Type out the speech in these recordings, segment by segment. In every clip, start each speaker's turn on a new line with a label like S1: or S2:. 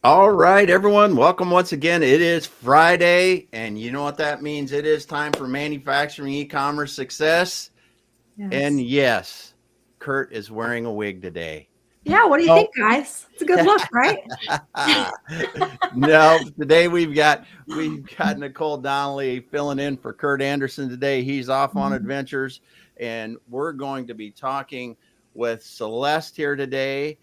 S1: All right, everyone, welcome once again. It is Friday, and you know what that means. It is time for manufacturing e-commerce success. And
S2: Yes.
S1: yes, Kurt is wearing a wig today.
S2: Yeah, what do you
S1: No,
S2: think, guys? It's a good look, right?
S1: no, today we've got Nicole Donnelly filling in for Kurt Anderson today. He's off on
S2: Mhm.
S1: adventures, and we're going to be talking with Celeste here today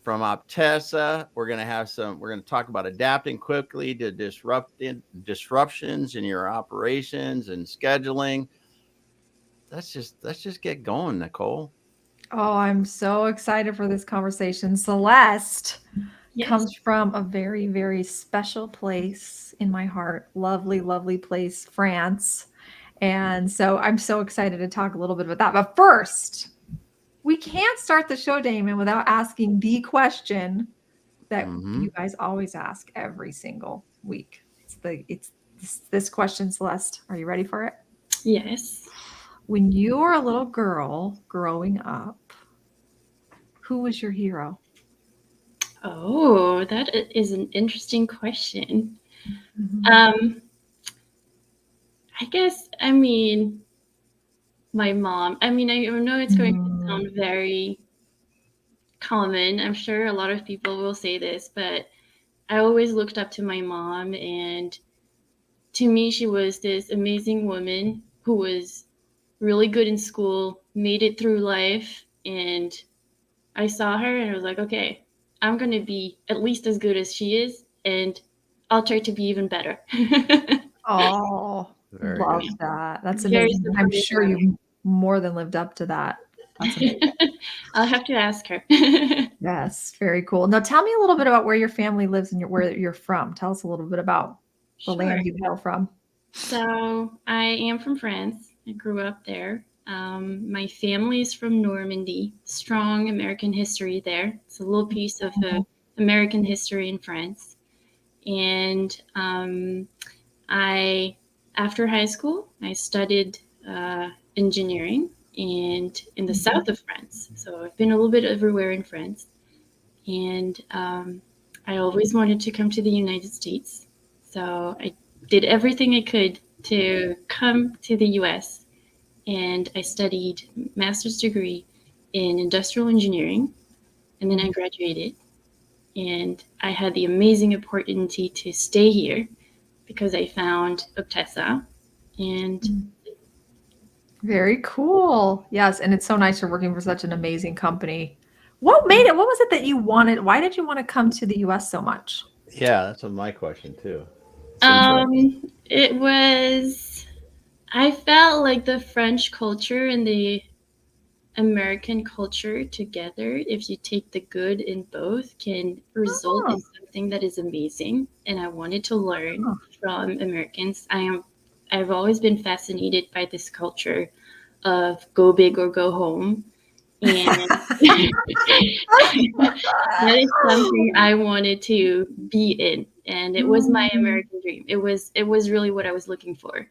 S1: from Optessa. We're going to talk about adapting quickly to disruptions in your operations and scheduling. Let's just get going, Nicole.
S2: Oh, I'm so excited for this conversation. Celeste
S3: Yes.
S2: comes from a very, very special place in my heart. Lovely, lovely place, France. And so I'm so excited to talk a little bit about that. But first, we can't start the show, Damon, without asking the question that
S1: Mm-hmm.
S2: you guys always ask every single week. It's this question, Celeste. Are you ready for it?
S3: Yes.
S2: When you were a little girl growing up, who was your hero?
S3: Oh, is an interesting question.
S2: Mhm.
S3: Um, I guess, my mom. I know it's going to
S2: Mm.
S3: sound very common. I'm sure a lot of people will say this, but I always looked up to my mom, and to me, she was this amazing woman who was really good in school, made it through life, and I saw her and I was like, okay, I'm going to be at least as good as she is, and I'll try to be even better.
S2: Oh,
S1: Very
S2: love
S1: good.
S2: that. That's
S3: Very
S2: amazing. I'm
S3: supportive
S2: sure you more than lived up to that. That's amazing.
S3: woman. I'll have to ask her.
S2: Yes, very cool. Now tell me a little bit about where your family lives and where you're from. Tell us a little bit about the
S3: Sure.
S2: land you hail from.
S3: So I am from France. I grew up there. My family is from Normandy. Strong American history there. It's a little piece of American history in France. And I, after high school, I studied engineering and in the
S2: Mhm.
S3: south of France. So I've been a little bit everywhere in France, and I always wanted to come to the United States. So I did everything I could to come to the U.S. and I studied master's degree in industrial engineering, and then I graduated. And I had the amazing opportunity to stay here because I found Optessa. And
S2: Mhm. Very cool. Yes, and it's so nice you're working for such an amazing company. What made it? What was it that you wanted? Why did you want to come to the US so much?
S1: Yeah, that's my question too. Seems like
S3: it was, I felt like the French culture and the American culture together, if you take the good in both, can result
S2: Oh,
S3: in something that is amazing. And I wanted to learn
S2: oh.
S3: from Americans. I've always been fascinated by this culture of go big or go home. And that is something I wanted to be in. And it was my
S2: Mm.
S3: American dream. It was really what I was looking for.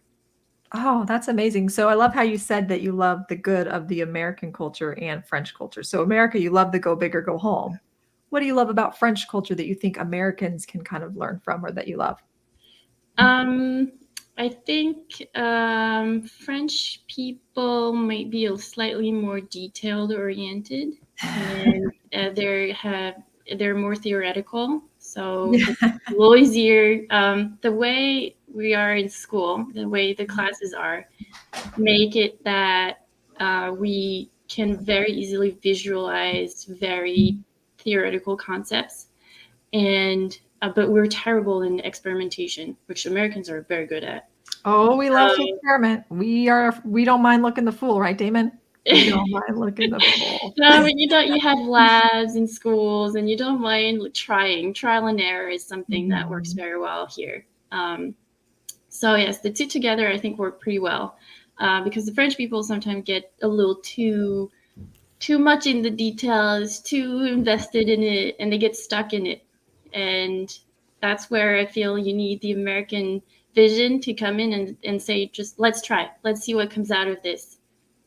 S2: Oh, that's amazing. So I love how you said that you love the good of the American culture and French culture. So America, you love the go big or go home. What do you love about French culture that you think Americans can kind of learn from or that you love?
S3: Um, I think French people might be a slightly more detailed oriented, and they're more theoretical. So
S2: Yeah.
S3: it's a little easier. The way we are in school, the way the classes are, make it that we can very easily visualize very theoretical concepts, and but we're terrible in experimentation, which Americans are very good at.
S2: Oh, we love to
S3: So
S2: experiment. We don't mind looking the fool, right, Damon? We don't mind looking the fool.
S3: no, but you have labs in schools, and you don't mind trying. Trial and error is something that works
S2: Mhm.
S3: very well here. Um, so yes, the two together I think work pretty well, because the French people sometimes get a little too much in the details, too invested in it, and they get stuck in it. And that's where I feel you need the American vision to come in and say, just let's try, let's see what comes out of this,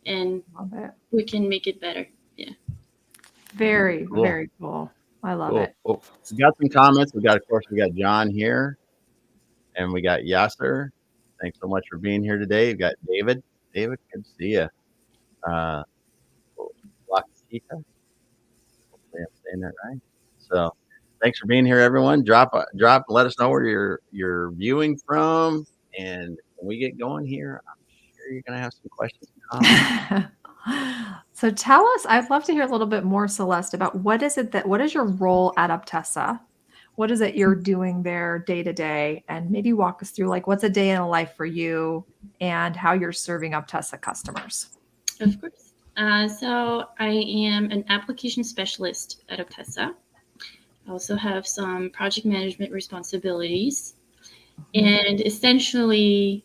S3: and
S2: Love it.
S3: we can make it better. Yeah.
S2: Very,
S1: cool.
S2: very cool. I love
S1: Cool.
S2: it.
S1: Well, we got some comments. Of course, we got John here, and we got Yasser. Thanks so much for being here today. We've got David. David, good to see you. Uh, Wakita, hopefully I'm saying that right. So, thanks for being here, everyone. Let us know where you're viewing from, and when we get going here, I'm sure you're gonna have some questions and comments.
S2: So tell us, I'd love to hear a little bit more, Celeste, about what is your role at Optessa? What is it you're doing there day to day? And maybe walk us through like what's a day in a life for you and how you're serving Optessa customers.
S3: Of course. So I am an application specialist at Optessa. I also have some project management responsibilities. And essentially,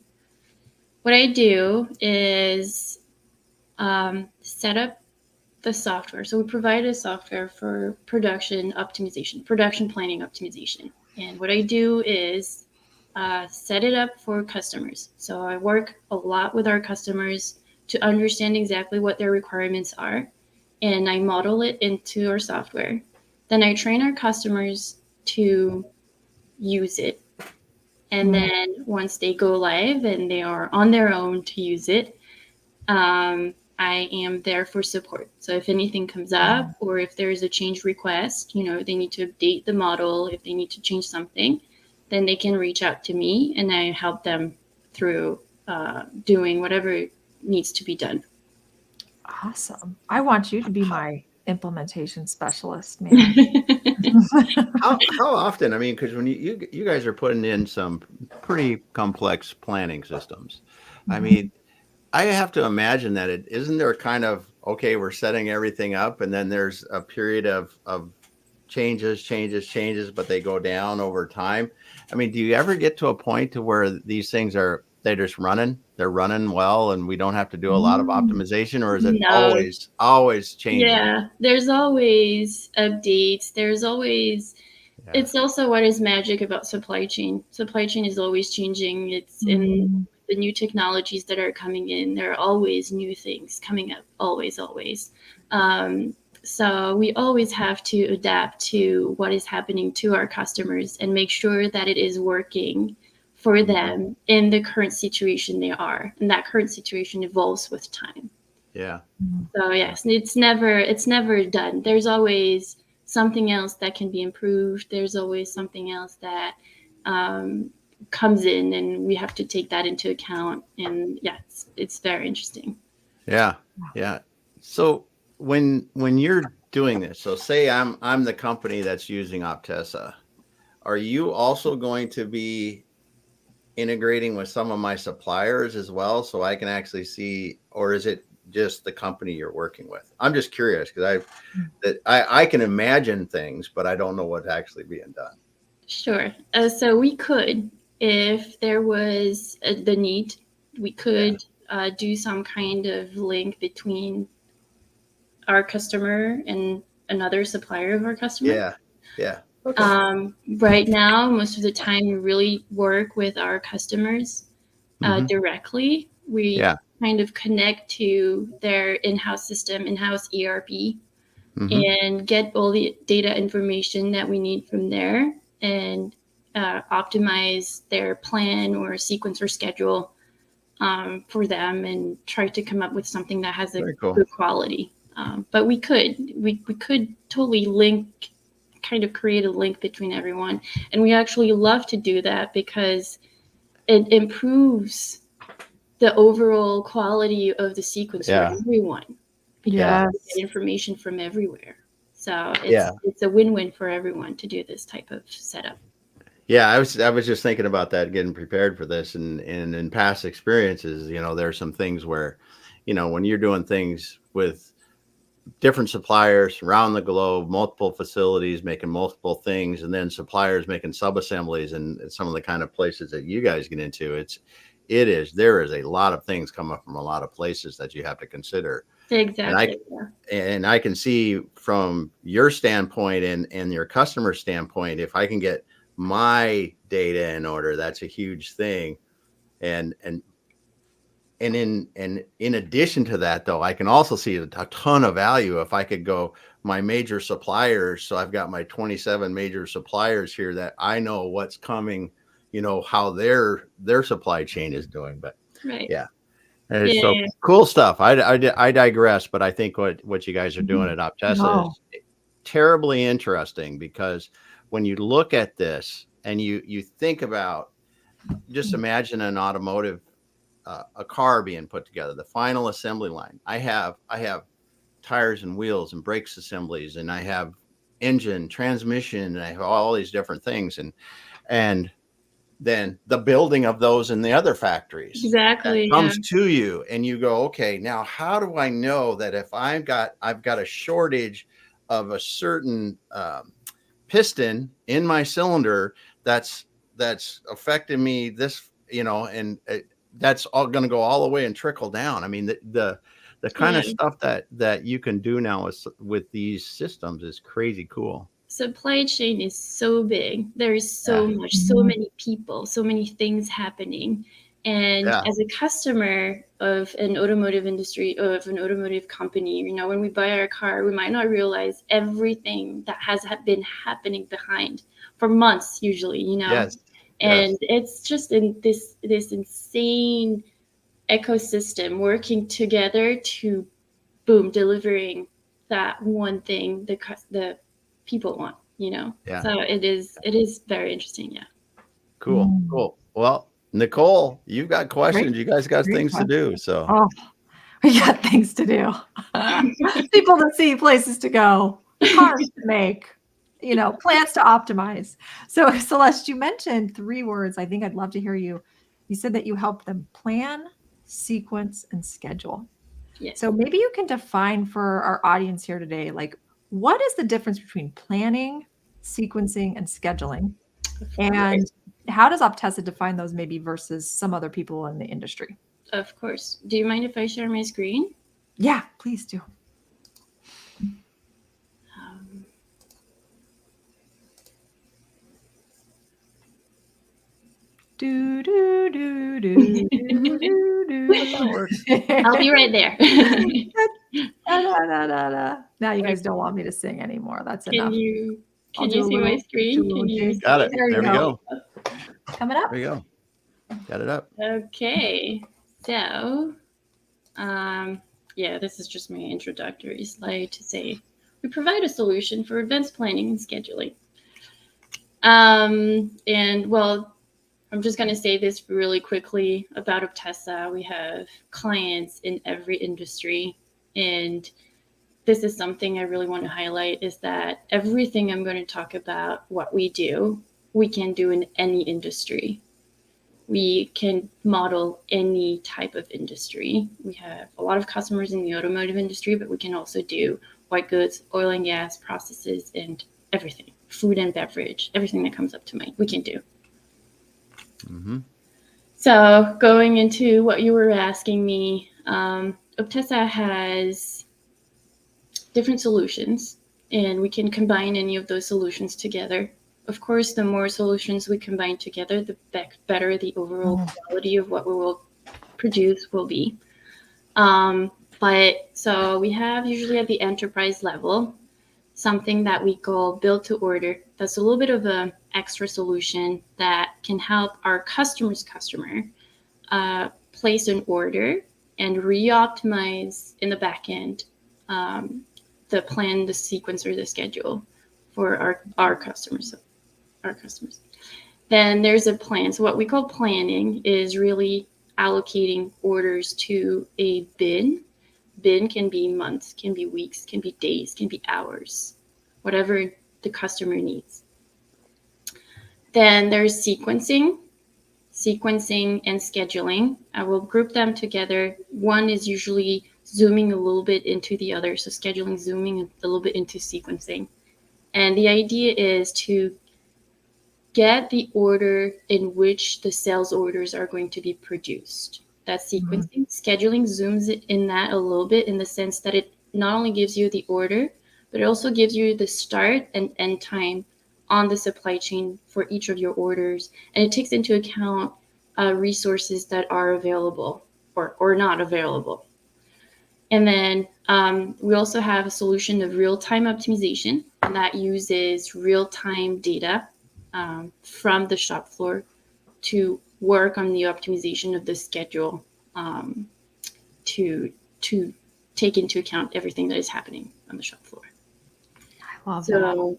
S3: what I do is set up the software. So we provide a software for production optimization, production planning optimization. And what I do is set it up for customers. So I work a lot with our customers to understand exactly what their requirements are. And I model it into our software. Then I train our customers to use it. And then once they go live and they are on their own to use it, I am there for support. So if anything comes up or if there's a change request, they need to update the model, if they need to change something, then they can reach out to me and I help them through doing whatever needs to be done.
S2: Awesome. I want you to be my implementation specialist, man.
S1: How often? I mean, because when you guys are putting in some pretty complex planning systems, I mean, I have to imagine that isn't there kind of, okay, we're setting everything up, and then there's a period of changes, but they go down over time. I mean, do you ever get to a point to where these things they're just running, they're running well, and we don't have to do a lot of optimization, or is it
S3: No.
S1: always changing?
S3: Yeah, there's always updates. There's always, it's also what is magic about supply chain. Supply chain is always changing. It's in the new technologies that are coming in. There are always new things coming up, always. So we always have to adapt to what is happening to our customers and make sure that it is working for them in the current situation they are. And that current situation evolves with time.
S1: Yeah.
S3: So yes, it's never done. There's always something else that can be improved. There's always something else that comes in, and we have to take that into account. And yeah, it's very interesting.
S1: Yeah. So when you're doing this, so say I'm the company that's using Optessa, are you also going to be integrating with some of my suppliers as well, so I can actually see, or is it just the company you're working with? I'm just curious because I can imagine things, but I don't know what's actually being done.
S3: Sure. So we could, if there was the need, we could do some kind of link between our customer and another supplier of our customer.
S1: Yeah. Okay.
S3: Right now, most of the time, we really work with our customers directly. We kind of connect to their in-house system, in-house ERP, and get all the data information that we need from there and optimize their plan or sequence or schedule for them and try to come up with something that has a good quality. But we could totally kind of create a link between everyone. And we actually love to do that because it improves the overall quality of the sequence for everyone.
S2: Yeah.
S3: Get information from everywhere. So it's a win-win for everyone to do this type of setup.
S1: Yeah, I was just thinking about that, getting prepared for this, and in past experiences, there are some things where, when you're doing things with different suppliers around the globe, multiple facilities making multiple things, and then suppliers making sub-assemblies, and some of the kind of places that you guys get into, there is a lot of things coming from a lot of places that you have to consider.
S3: Exactly.
S1: And I can see from your standpoint and your customer standpoint, if I can get my data in order, that's a huge thing. And in addition to that, though, I can also see a ton of value if I could go my major suppliers. So I've got my 27 major suppliers here that I know what's coming, how their supply chain is doing. But
S3: Right.
S1: yeah. And it's so
S3: Yeah.
S1: cool stuff. I digress, but I think what you guys are doing at Optessa
S2: No.
S1: is terribly interesting, because when you look at this and you think about, just imagine an automotive, a car being put together, the final assembly line. I have tires and wheels and brakes assemblies, and I have engine, transmission, and I have all these different things, and then the building of those in the other factories that
S3: Exactly. Yeah.
S1: comes to you, and you go, okay, now how do I know that if I've got a shortage of a certain piston in my cylinder that's affecting me this, and that's all going to go all the way and trickle down. I mean, the kind of
S3: Yeah.
S1: stuff that you can do now with these systems is crazy cool.
S3: Supply chain is so big. There is so
S1: Yeah.
S3: much, so many people, so many things happening. And
S1: Yeah.
S3: as a customer of an automotive industry, of an automotive company, when we buy our car, we might not realize everything that has been happening behind for months, usually,
S1: Yes.
S3: And it's just in this insane ecosystem working together to, boom, delivering that one thing the people want,
S1: Yeah.
S3: So it is very interesting. Yeah.
S1: Cool. Well, Nicole, you've got questions. You guys got
S2: Great
S1: things to do. So
S2: Oh, we got things to do. People to see, places to go, cars to make, plans to optimize. So, Celeste, you mentioned 3 words. I think I'd love to hear you. You said that you help them plan, sequence, and schedule.
S3: Yes.
S2: So maybe you can define for our audience here today, like, what is the difference between planning, sequencing, and scheduling? And how does Optessa define those maybe versus some other people in the industry?
S3: Of course. Do you mind if I share my screen?
S2: Yeah, please do. Do, do, do, do, do, do, do.
S3: I'll be right there.
S2: Now you guys don't want me to sing anymore. That's enough.
S3: Can you
S2: I'll do a
S3: see my
S2: little-
S3: screen?
S2: do a
S3: Can you
S2: jig.
S3: see
S1: got it.
S2: There you
S1: There we
S2: go.
S1: go.
S2: Coming up.
S1: There you go. Got it up.
S3: Okay. So, this is just my introductory slide to say we provide a solution for advanced planning and scheduling. And well, I'm just going to say this really quickly about Optessa. We have clients in every industry, and this is something I really want to highlight, is that everything I'm going to talk about, what we do, we can do in any industry. We can model any type of industry. We have a lot of customers in the automotive industry, but we can also do white goods, oil and gas, processes, and everything, food and beverage, everything that comes up to mind, we can do.
S1: Mm-hmm.
S3: So going into what you were asking me, Optessa has different solutions, and we can combine any of those solutions together. Of course, the more solutions we combine together, the better the overall quality of what we will produce will be. But so we have usually at the enterprise level something that we call build to order. That's a little bit of an extra solution that can help our customer's customer place an order and re-optimize in the back end the plan, the sequence, or the schedule for our customers. Then there's a plan. So what we call planning is really allocating orders to a bin. Bin can be months, can be weeks, can be days, can be hours, whatever the customer needs. Then there's sequencing and scheduling. I will group them together. One is usually zooming a little bit into the other. So scheduling, zooming a little bit into sequencing. And the idea is to get the order in which the sales orders are going to be produced. That's sequencing. Scheduling zooms in that a little bit in the sense that it not only gives you the order, but it also gives you the start and end time on the supply chain for each of your orders. And it takes into account resources that are available or not available. And then we also have a solution of real-time optimization, and that uses real-time data from the shop floor to work on the optimization of the schedule to take into account everything that is happening on the shop floor.
S2: I love that.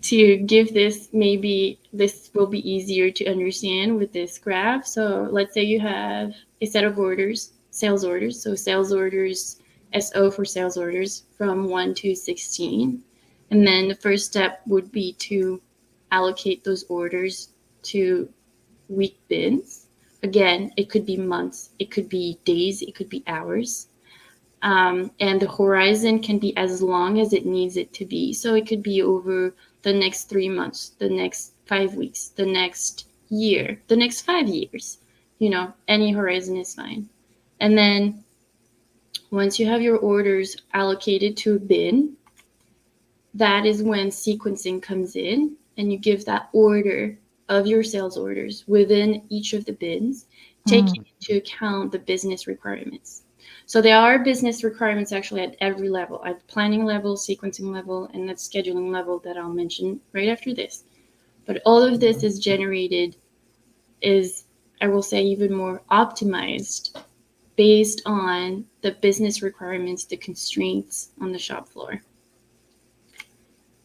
S3: To give this, maybe this will be easier to understand with this graph. So let's say you have a set of orders, sales orders. So sales orders, SO for sales orders from 1 to 16. And then the first step would be to allocate those orders to week bins. Again, it could be months, it could be days, it could be hours. And the horizon can be as long as it needs it to be. So it could be over the next 3 months, the next 5 weeks, the next year, the next 5 years. Any horizon is fine. And then once you have your orders allocated to a bin, that is when sequencing comes in, and you give that order of your sales orders within each of the bins, taking into account the business requirements. So there are business requirements actually at every level, at the planning level, sequencing level, and at scheduling level that I'll mention right after this. But all of this is generated, I will say, even more optimized based on the business requirements, the constraints on the shop floor.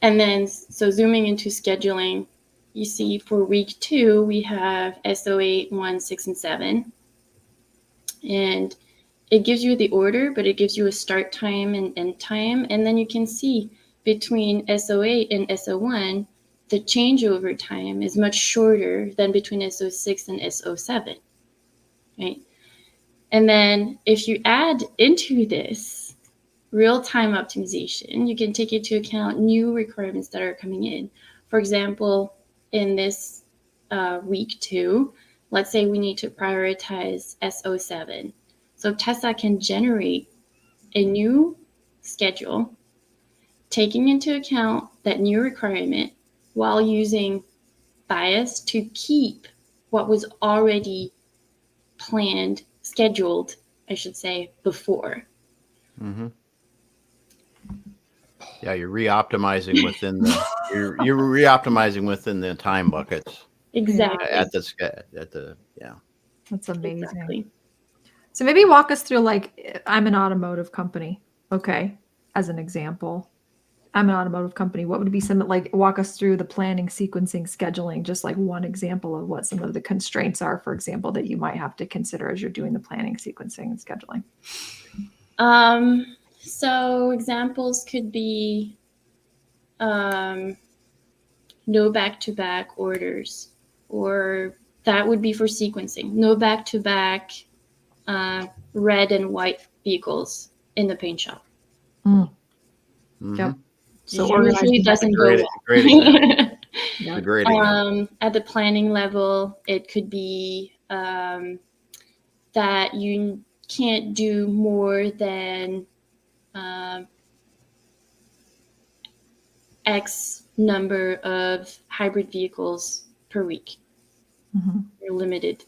S3: And then, so zooming into scheduling, you see for week 2, we have SO8, 1, 6, and 7. And it gives you the order, but it gives you a start time and end time. And then you can see between SO8 and SO1, the changeover time is much shorter than between SO6 and SO7, right? And then if you add into this real-time optimization, you can take into account new requirements that are coming in. For example, in this week 2, let's say we need to prioritize SO7. So Tessa can generate a new schedule, taking into account that new requirement while using bias to keep what was already planned, scheduled, I should say, before.
S1: Mm-hmm. Yeah, you're re-optimizing within the you're re-optimizing within the time buckets.
S3: Exactly.
S1: At the yeah.
S2: That's amazing.
S3: Exactly.
S2: So maybe walk us through, like, I'm an automotive company. Okay. As an example, I'm an automotive company. What would be some, like, walk us through the planning, sequencing, scheduling, just like one example of what some of the constraints are, for example, that you might have to consider as you're doing the planning, sequencing, and scheduling.
S3: So examples could be no back-to-back orders, or that would be for sequencing. No back-to-back red and white vehicles in the paint shop.
S1: Mm-hmm.
S2: Yep. So
S3: usually doesn't go well.
S1: Great example. Yep. A great example.
S3: At the planning level, it could be that you can't do more than X number of hybrid vehicles per week.
S2: Mm-hmm.
S3: You're limited.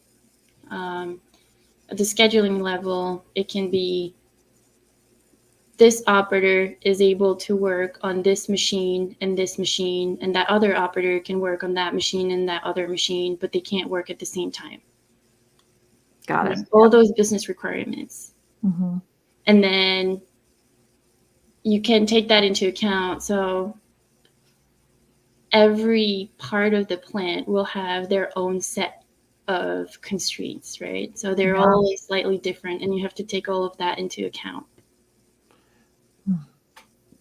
S3: At the scheduling level, it can be this operator is able to work on this machine, and that other operator can work on that machine and that other machine, but they can't work at the same time.
S2: Got it.
S3: All those business requirements.
S2: Mm-hmm.
S3: And then you can take that into account. So every part of the plant will have their own set of constraints, right? So they're always slightly different, and you have to take all of that into account.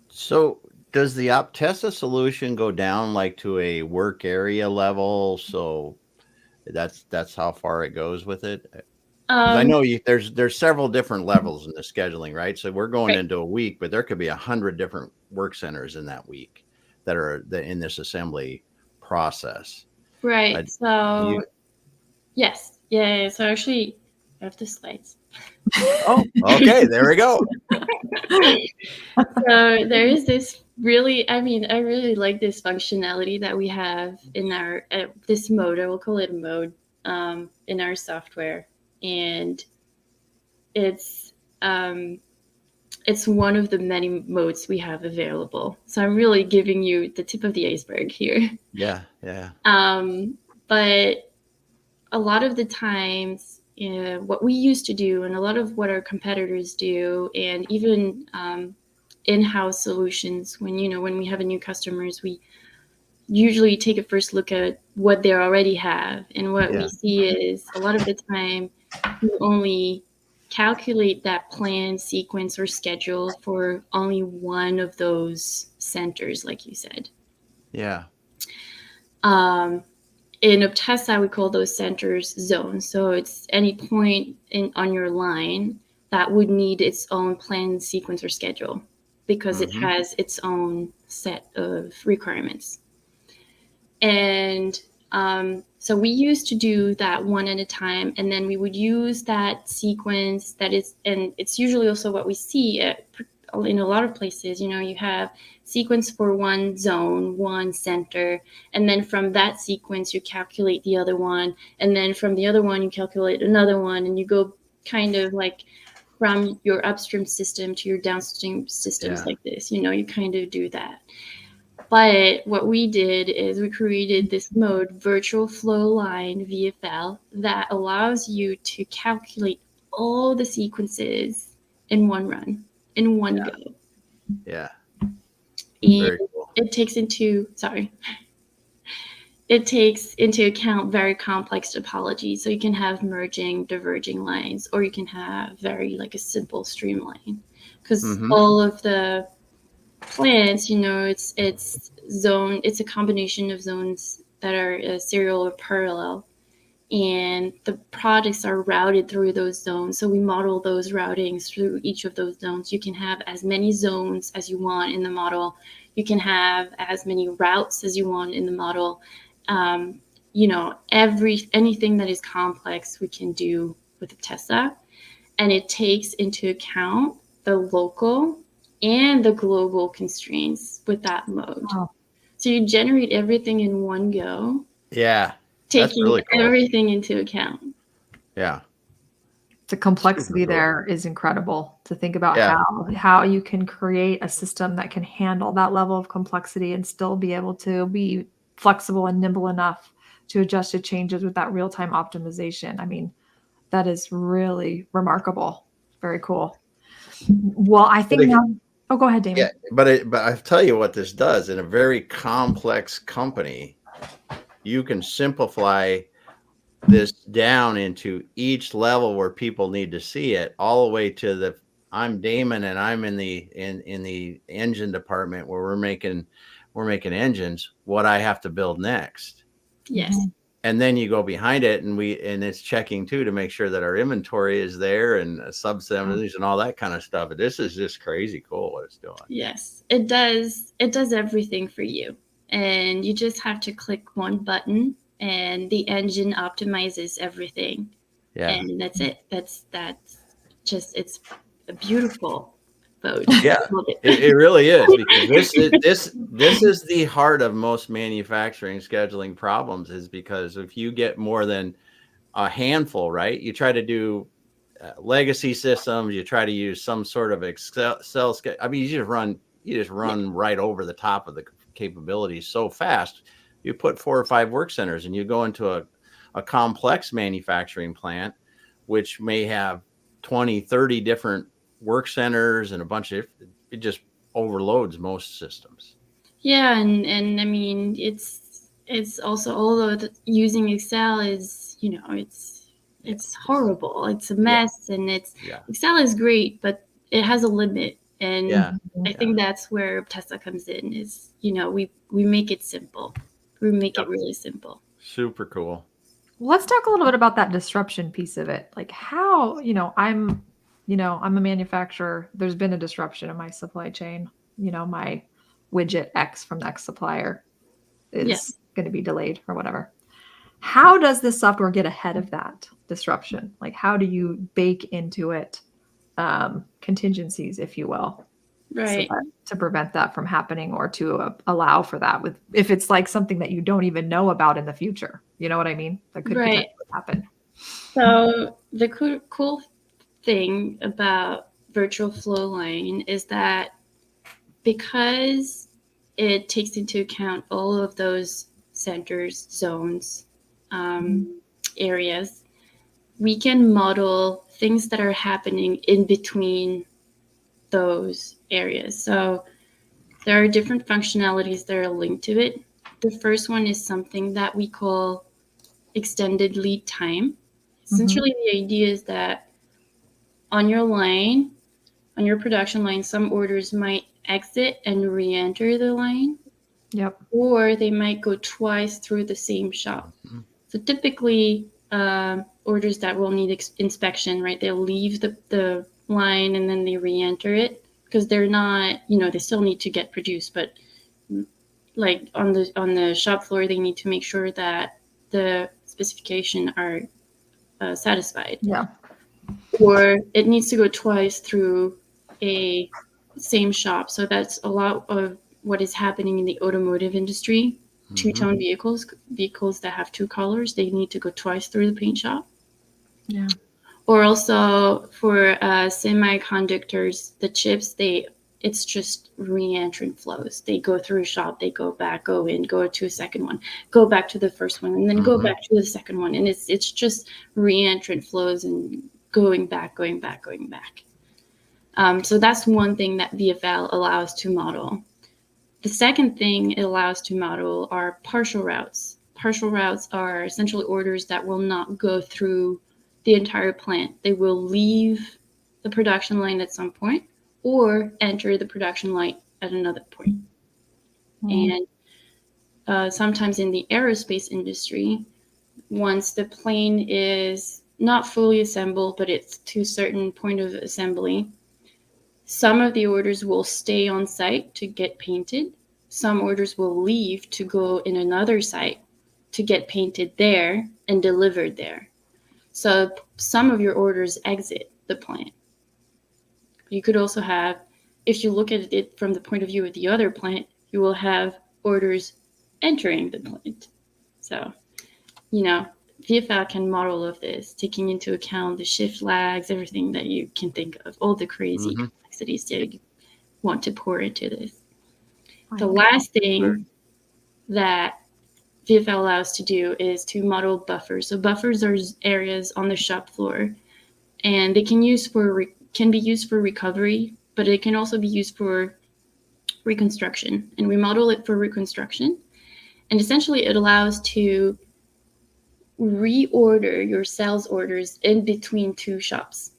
S1: So does the Optessa solution go down like to a work area level? So that's how far it goes with it? Because I know there's several different levels in the scheduling, right? So we're going into a week, but there could be 100 different work centers in that week that are in this assembly process.
S3: Right. So yes. Yeah. So actually, I have the slides.
S1: Oh, okay. There we go.
S3: So there is this really, I really like this functionality that we have in our, this mode, I will call it a mode, in our software. And it's it's one of the many modes we have available. So I'm really giving you the tip of the iceberg here.
S1: Yeah. Yeah.
S3: But a lot of the times, what we used to do, and a lot of what our competitors do, and even in-house solutions, when we have a new customers, we usually take a first look at what they already have, and what we see is a lot of the time you only calculate that plan, sequence, or schedule for only one of those centers, like you said.
S1: Yeah.
S3: In Optessa, we call those centers zones. So it's any point on your line that would need its own plan, sequence, or schedule, because it has its own set of requirements. And so we used to do that one at a time, and then we would use that sequence and it's usually also what we see in a lot of places. You have sequence for one zone, one center, and then from that sequence you calculate the other one, and then from the other one you calculate another one, and you go kind of like from your upstream system to your downstream systems like this. You kind of do that. But what we did is we created this mode, Virtual Flow Line VFL, that allows you to calculate all the sequences in one run, in one go.
S1: Yeah.
S3: And
S1: Very cool.
S3: it takes into account very complex topology. So you can have merging, diverging lines, or you can have very like a simple streamline, because all of the plans, it's a combination of zones that are serial or parallel, and the products are routed through those zones. So we model those routings through each of those zones. You can have as many zones as you want in the model. You can have as many routes as you want in the model. Anything that is complex we can do with Tessa, and it takes into account the local and the global constraints with that mode. Wow. So you generate everything in one go.
S1: Yeah.
S3: Taking
S1: really cool.
S3: everything into account.
S2: Yeah. The complexity
S1: Super cool.
S2: there is incredible to think about how you can create a system that can handle that level of complexity and still be able to be flexible and nimble enough to adjust to changes with that real-time optimization. I mean, that is really remarkable. Very cool. Well, I think oh, go ahead, Damon.
S1: Yeah, but I tell you what this does. In a very complex company, you can simplify this down into each level where people need to see it, all the way to I'm Damon, and I'm in the engine department where we're making engines. What I have to build next.
S3: Yes.
S1: And then you go behind it, and it's checking too to make sure that our inventory is there, and sub-assemblies and all that kind of stuff. But this is just crazy cool what it's doing.
S3: Yes, it does. It does everything for you, and you just have to click one button, and the engine optimizes everything. Yeah, and that's it. That's just, it's a beautiful mode.
S1: Yeah, it really is, because this is the heart of most manufacturing scheduling problems, is because if you get more than a handful, right, you try to do legacy systems, you try to use some sort of Excel schedule. I mean, you just run right over the top of the capabilities so fast. You put 4 or 5 work centers, and you go into a complex manufacturing plant, which may have 20, 30 different work centers and a bunch of, it just overloads most systems.
S3: Yeah, and I mean, it's also, although using Excel is, it's horrible. It's a mess, and Excel is great, but it has a limit. And I think that's where Tessa comes in, is, we make it simple. We make it really simple.
S1: Super cool.
S2: Well, let's talk a little bit about that disruption piece of it. Like how, I'm a manufacturer. There's been a disruption in my supply chain. My widget X from the X supplier is going to be delayed or whatever. How does this software get ahead of that disruption? Like, how do you bake into it contingencies, if you will,
S3: right,
S2: to prevent that from happening, or to allow for that if it's like something that you don't even know about in the future? You know what I mean? That could potentially happen.
S3: So the cool thing about virtual flow line is that because it takes into account all of those centers, zones, areas, we can model things that are happening in between those areas. So there are different functionalities that are linked to it. The first one is something that we call extended lead time. Essentially, the idea is that on your line, on your production line, some orders might exit and re-enter the line.
S2: Yep.
S3: Or they might go twice through the same shop. So typically, orders that will need inspection, right? They'll leave the line and then they re-enter it because they're not, they still need to get produced, but like on the shop floor, they need to make sure that the specification are satisfied.
S2: Yeah.
S3: Or it needs to go twice through a same shop. So that's a lot of what is happening in the automotive industry. Two-tone vehicles that have two colors, they need to go twice through the paint shop.
S2: Yeah.
S3: Or also for semiconductors, the chips, it's just re-entrant flows. They go through a shop, they go back, go in, go to a second one, go back to the first one, and then go back to the second one. And it's just re-entrant flows and going back. So that's one thing that VFL allows to model. The second thing it allows to model are partial routes. Partial routes are essentially orders that will not go through the entire plant. They will leave the production line at some point or enter the production line at another point. And sometimes in the aerospace industry, once the plane is not fully assembled, but it's to a certain point of assembly, some of the orders will stay on site to get painted. Some orders will leave to go in another site to get painted there and delivered there. So some of your orders exit the plant. You could also have, if you look at it from the point of view of the other plant, you will have orders entering the plant. So, VFL can model all of this, taking into account the shift lags, everything that you can think of, all the crazy complexities that you want to pour into this. The last thing that VFL allows to do is to model buffers. So buffers are areas on the shop floor, and they can be used for recovery, but it can also be used for reconstruction. And we model it for reconstruction. And essentially, it allows to reorder your sales orders in between two shops.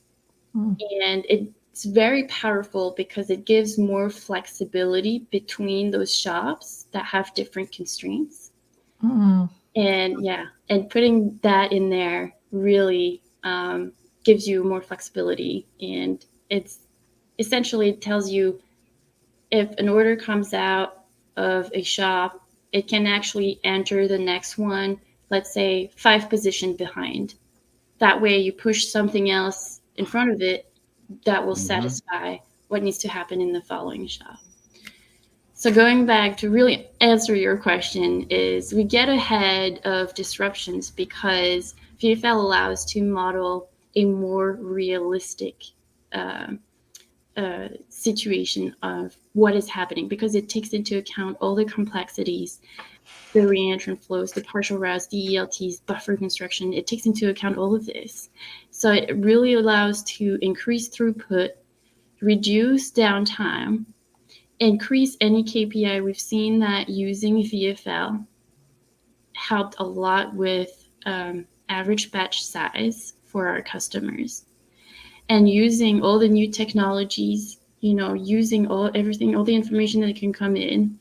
S3: And it's very powerful because it gives more flexibility between those shops that have different constraints. And putting that in there really gives you more flexibility. And it's essentially, it tells you if an order comes out of a shop, it can actually enter the next one, let's say 5 positions behind. That way you push something else in front of it that will satisfy what needs to happen in the following shop. So going back to really answer your question is we get ahead of disruptions because VFL allows to model a more realistic situation of what is happening because it takes into account all the complexities, the reentrant flows, the partial routes, the ELTs, buffer construction. It takes into account all of this. So it really allows to increase throughput, reduce downtime, increase any KPI. We've seen that using VFL helped a lot with average batch size for our customers. And using all the new technologies, using all the information that can come in,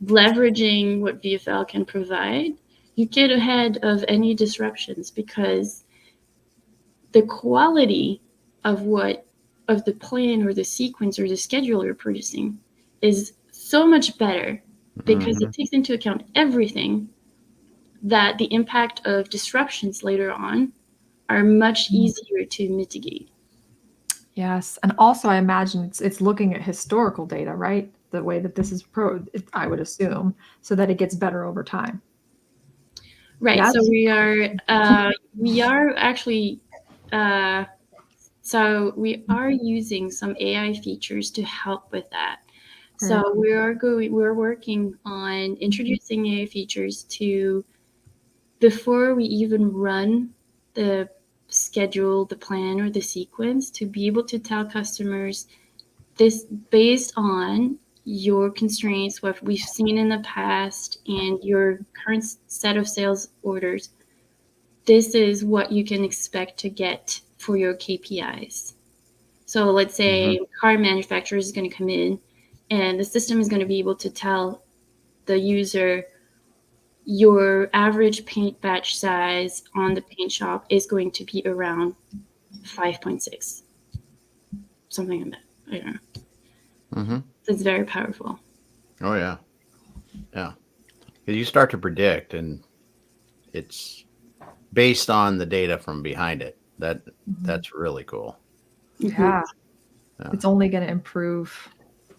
S3: leveraging what VFL can provide, you get ahead of any disruptions because the quality of the plan or the sequence or the schedule you're producing is so much better because it takes into account everything that the impact of disruptions later on are much easier to mitigate.
S2: Yes. And also I imagine it's looking at historical data, right? The way that this is I would assume, so that it gets better over time.
S3: Right.
S2: Yes?
S3: So we are actually So we are using some AI features to help with that. So we're working on introducing AI features to, before we even run the schedule, the plan, or the sequence, to be able to tell customers this based on your constraints, what we've seen in the past, and your current set of sales orders. This is what you can expect to get for your KPIs. So let's say car manufacturer is going to come in, and the system is going to be able to tell the user your average paint batch size on the paint shop is going to be around 5.6, something like that. I don't know. So it's very powerful.
S1: Oh yeah, yeah. Because you start to predict, and it's based on the data from behind it. That's really cool.
S2: Yeah. It's only going to improve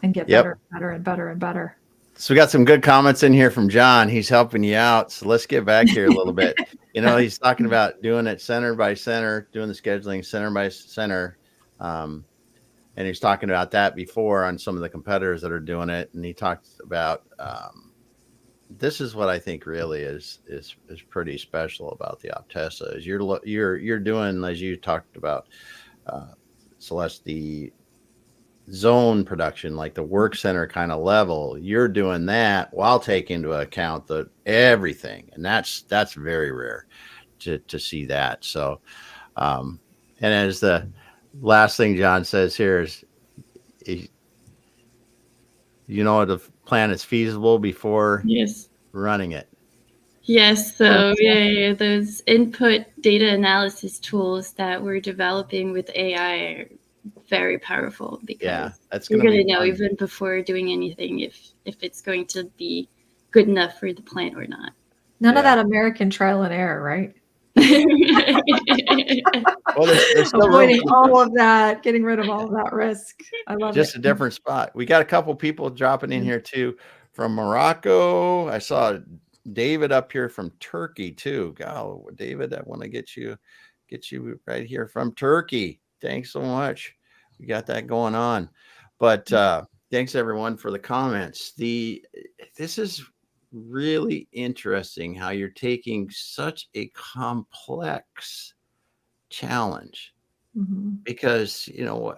S2: and get better and better and better and better.
S1: So we got some good comments in here from John. He's helping you out. So let's get back here a little bit. He's talking about doing it center by center, doing the scheduling center by center. And he's talking about that before on some of the competitors that are doing it. And he talked about this is what I think really is pretty special about the Optessa is you're doing, as you talked about, Celeste, the zone production, like the work center kind of level. You're doing that while taking into account everything, and that's very rare to see that. So, and as the last thing John says here is, the plan is feasible before running it.
S3: Yes. So those input data analysis tools that we're developing with AI are very powerful, because
S1: that's
S3: you're going to know even before doing anything if it's going to be good enough for the plant or not.
S2: None of that American trial and error, right?
S1: Well, there's still
S2: avoiding all of that, getting rid of all of that risk. I love
S1: just
S2: it.
S1: a different spot. We got a couple people dropping in here too from Morocco. I saw David up here from Turkey too. God, David, I want to get you right here from Turkey. Thanks so much. We got that going on. But thanks everyone for the comments. This is really interesting how you're taking such a complex challenge, because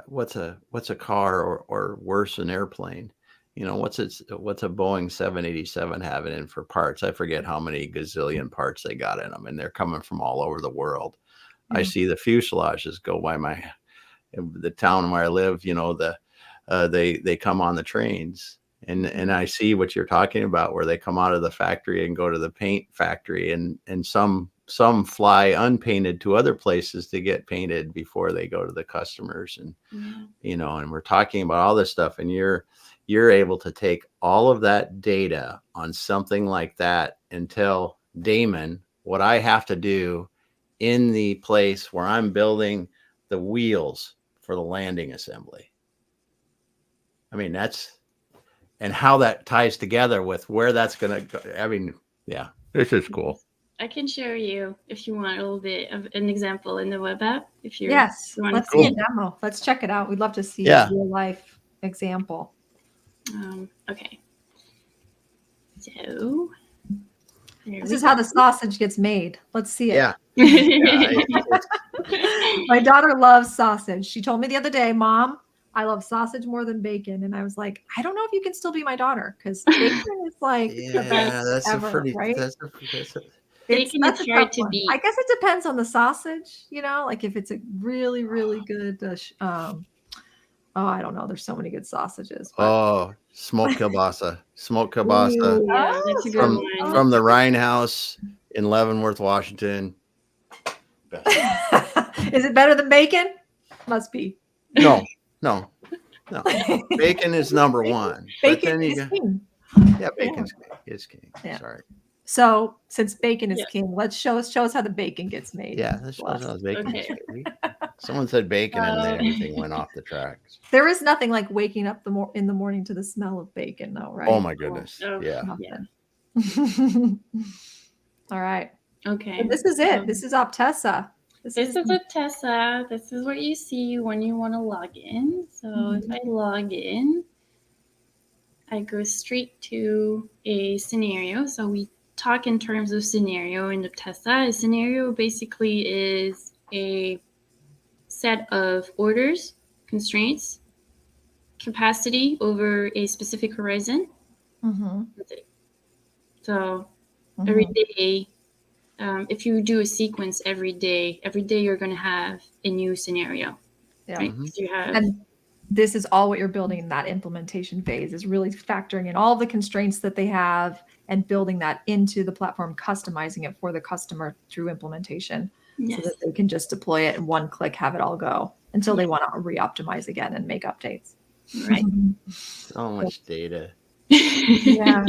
S1: what's a car or worse, an airplane? What's a Boeing 787 having in for parts? I forget how many gazillion parts they got in them, and they're coming from all over the world. I see the fuselages go by the town where I live. They come on the trains, and I see what you're talking about, where they come out of the factory and go to the paint factory, and some fly unpainted to other places to get painted before they go to the customers. And and we're talking about all this stuff, and you're able to take all of that data on something like that and tell Damon what I have to do in the place where I'm building the wheels for the landing assembly. I mean, and how that ties together with where that's going to go. I mean, this is cool.
S3: I can show you, if you want, a little bit of an example in the web app. If you
S2: let's see a demo. Let's check it out. We'd love to see a real life example.
S3: Okay. So
S2: this is how the sausage gets made. Let's see it. My daughter loves sausage. She told me the other day, Mom, I love sausage more than bacon. And I was like, I don't know if you can still be my daughter, because bacon is like the best ever, right?
S3: Bacon is hard to beat.
S2: I guess it depends on the sausage, like if it's a really, really good, I don't know. There's so many good sausages. But...
S1: smoked kielbasa.
S3: Ooh, yeah, that's a good one.
S1: From the Rhine House in Leavenworth, Washington.
S2: Is it better than bacon? Must be.
S1: No. Bacon is number one.
S2: Bacon is king.
S1: Yeah, bacon is king.
S2: Yeah.
S1: Sorry.
S2: So since bacon is king, let's show us how the bacon gets made.
S1: Yeah, let's show us how the bacon gets made. Someone said bacon, and then everything went off the tracks.
S2: There is nothing like waking up in the morning to the smell of bacon, though, right?
S1: Oh my goodness.
S3: Yeah.
S2: All right.
S3: Okay.
S2: So this is it. This is Optessa.
S3: This is Optessa. This is what you see when you want to log in. So if I log in, I go straight to a scenario. So we talk in terms of scenario in Optessa. A scenario basically is a set of orders, constraints, capacity over a specific horizon. That's it. So every day, if you do a sequence every day you're going to have a new scenario.
S2: Yeah.
S3: Right? So you have,
S2: and this is all what you're building in that implementation phase, is really factoring in all the constraints that they have and building that into the platform, customizing it for the customer through implementation,
S3: yes.
S2: so that they can just deploy it and one click have it all go until they want to re-optimize again and make updates.
S3: Right.
S1: So much data.
S2: Yeah.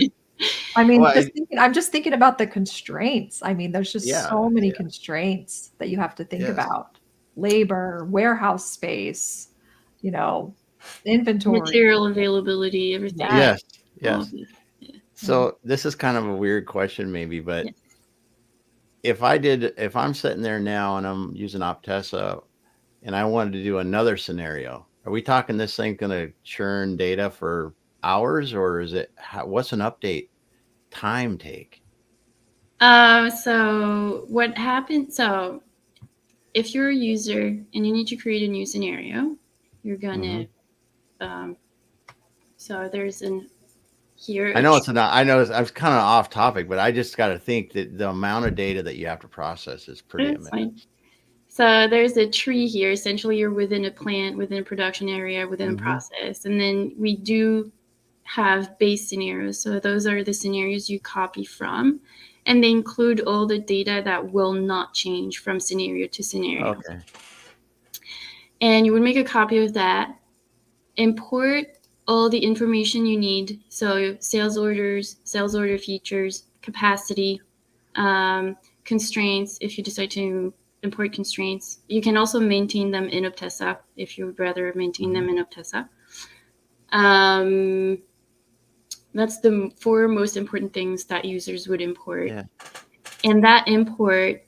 S2: I mean,
S1: Well,
S2: I'm just thinking about the constraints. I mean, there's just
S1: Yeah,
S2: so many
S1: yeah.
S2: constraints that you have to think
S1: Yes.
S2: about. Labor, warehouse space, inventory.
S3: Material availability, everything.
S2: Yeah.
S1: Yes. So this is kind of a weird question maybe, but if I'm sitting there now and I'm using Optessa and I wanted to do another scenario, are we talking this thing going to churn data for hours, or is it, what's an update time take?
S3: So what happens? So if you're a user and you need to create a new scenario, you're gonna. So there's here.
S1: I know I know I was kind of off topic, but I just got to think that the amount of data that you have to process is pretty immense.
S3: Fine. So there's a tree here. Essentially, you're within a plant, within a production area, within a process. And then we do have base scenarios. So those are the scenarios you copy from. And they include all the data that will not change from scenario to scenario.
S1: Okay.
S3: And you would make a copy of that, import all the information you need. So sales orders, sales order features, capacity, constraints, if you decide to import constraints. You can also maintain them in Optessa if you would rather maintain them in Optessa. That's the 4 most important things that users would import.
S1: Yeah.
S3: And that import,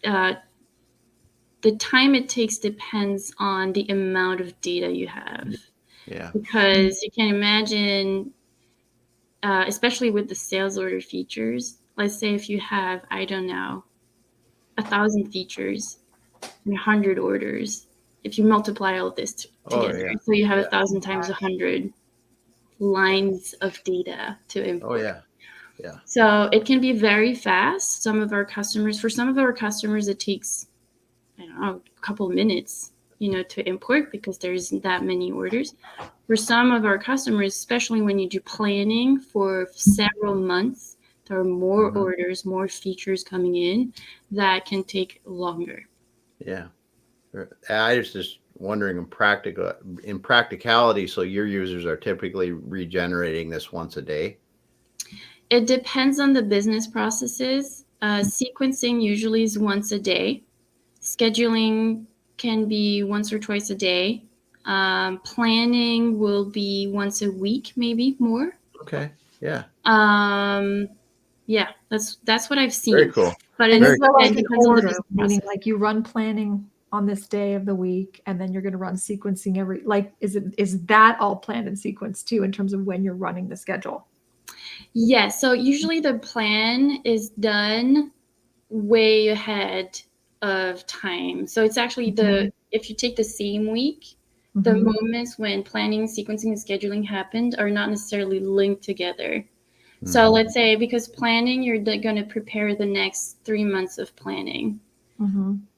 S3: the time it takes depends on the amount of data you have.
S1: Yeah.
S3: Because you can imagine, especially with the sales order features, let's say if you have, I don't know, 1,000 features and 100 orders, if you multiply all this together, so you have 1,000 times 100 lines of data to import.
S1: Oh, yeah. Yeah.
S3: So it can be very fast. For some of our customers, it takes, I don't know, a couple of minutes, to import because there isn't that many orders. For some of our customers, especially when you do planning for several months, there are more orders, more features coming in that can take longer.
S1: Yeah. I was just wondering in practicality, so your users are typically regenerating this once a day?
S3: It depends on the business processes. Sequencing usually is once a day. Scheduling can be once or twice a day. Planning will be once a week, maybe more.
S1: Okay. Yeah.
S3: Yeah, that's what I've seen.
S1: Very cool.
S2: But
S3: it
S2: it's like an
S3: depends on the
S2: order,
S3: business
S2: meaning
S3: process.
S2: like you run planning on this day of the week, and then you're going to run sequencing is that all planned and sequenced too in terms of when you're running the schedule?
S3: Yeah, so usually the plan is done way ahead of time. So it's actually if you take the same week, the moments when planning, sequencing, and scheduling happened are not necessarily linked together. So let's say, because planning, you're going to prepare the next 3 months of planning.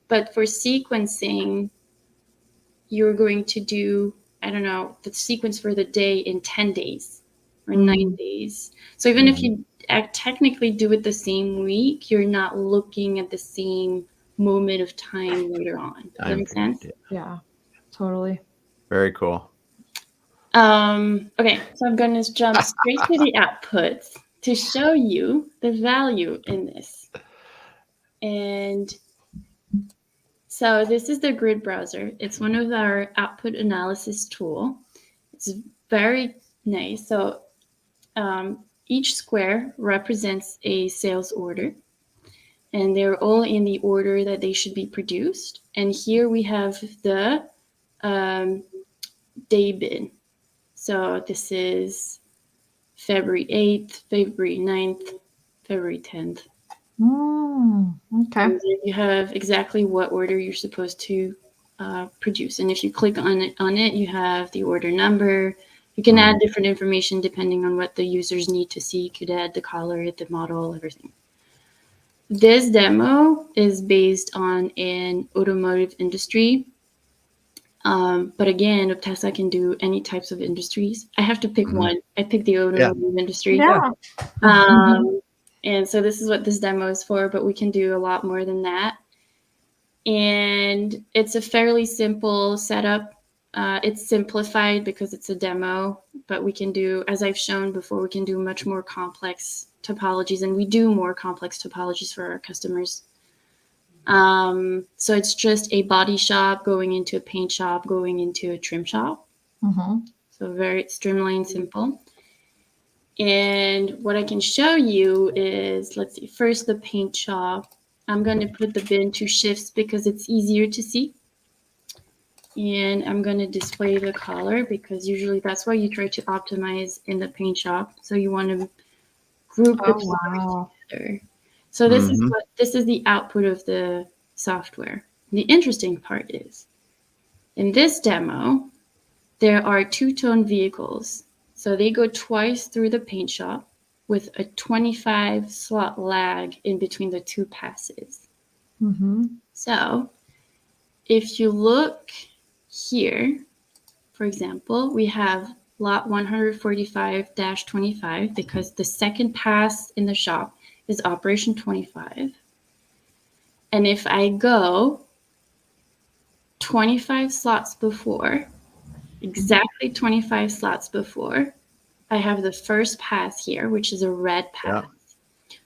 S3: But for sequencing, you're going to do, I don't know, the sequence for the day in 10 days or 9 days. So even if you technically do it the same week, you're not looking at the same moment of time later on. Does that make sense?
S2: Yeah, totally.
S1: Very cool.
S3: Okay, so I'm going to jump straight to the outputs to show you the value in this. And so this is the grid browser. It's one of our output analysis tool. It's very nice. So each square represents a sales order. and they're all in the order that they should be produced. And here we have the day bin. So this is February 8th, February 9th, February 10th.
S2: Okay.
S3: And you have exactly what order you're supposed to produce. And if you click on it, you have the order number. You can add different information depending on what the users need to see. You could add the color, the model, everything. This demo is based on an automotive industry. But again, Optessa can do any types of industries. I have to pick one. I picked the automotive industry.
S2: Yeah.
S3: And so this is what this demo is for, but we can do a lot more than that. And it's a fairly simple setup. It's simplified because it's a demo, but we can do, as I've shown before, we can do much more complex topologies, and we do more complex topologies for our customers. So it's just a body shop going into a paint shop, going into a trim shop. So very streamlined, simple. And what I can show you is, let's see, first the paint shop. I'm going to put the bin to shifts because it's easier to see. And I'm going to display the color because usually that's why you try to optimize in the paint shop. So you want to group the colors together. So this is the output of the software. The interesting part is, in this demo, there are two-tone vehicles. So they go twice through the paint shop with a 25 slot lag in between the two passes. So if you look here, for example, we have lot 145-25 because the second pass in the shop is operation 25. And if I go 25 slots before, exactly 25 slots before, I have the first pass here, which is a red pass.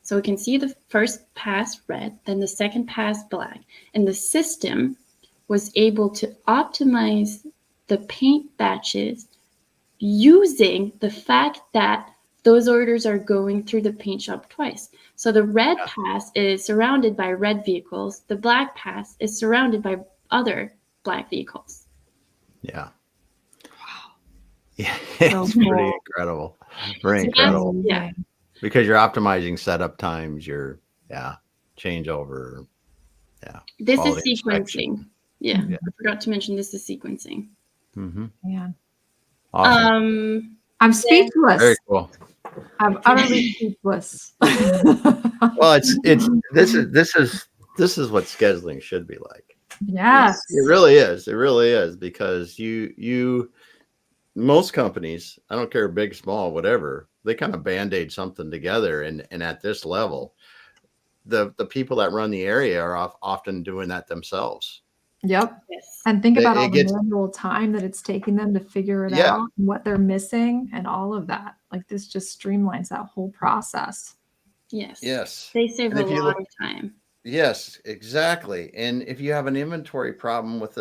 S3: So we can see the first pass red, then the second pass black. And the system was able to optimize the paint batches using the fact that those orders are going through the paint shop twice. So the red pass is surrounded by red vehicles. The black pass is surrounded by other black vehicles.
S1: Yeah. Yeah, it's pretty incredible. Very incredible.
S3: Yeah.
S1: Because you're optimizing setup times, your changeover. Yeah.
S3: This is
S1: quality
S3: sequencing.
S1: inspection.
S3: Yeah. I forgot to mention this is sequencing.
S2: Yeah.
S1: Awesome.
S2: I'm speechless.
S1: Very cool.
S2: I'm utterly speechless.
S1: Well, this is what scheduling should be like.
S2: Yes.
S1: It really is. It really is, because most companies, I don't care, big, small, whatever, they kind of band-aid something together. And at this level, the people that run the area are often doing that themselves.
S2: Yep.
S3: Yes.
S2: And think about all the manual time that it's taking them to figure it out, and what they're missing, and all of that. Like, this just streamlines that whole process.
S3: Yes.
S1: Yes.
S3: They save a lot of time.
S1: Yes, exactly. And if you have an inventory problem with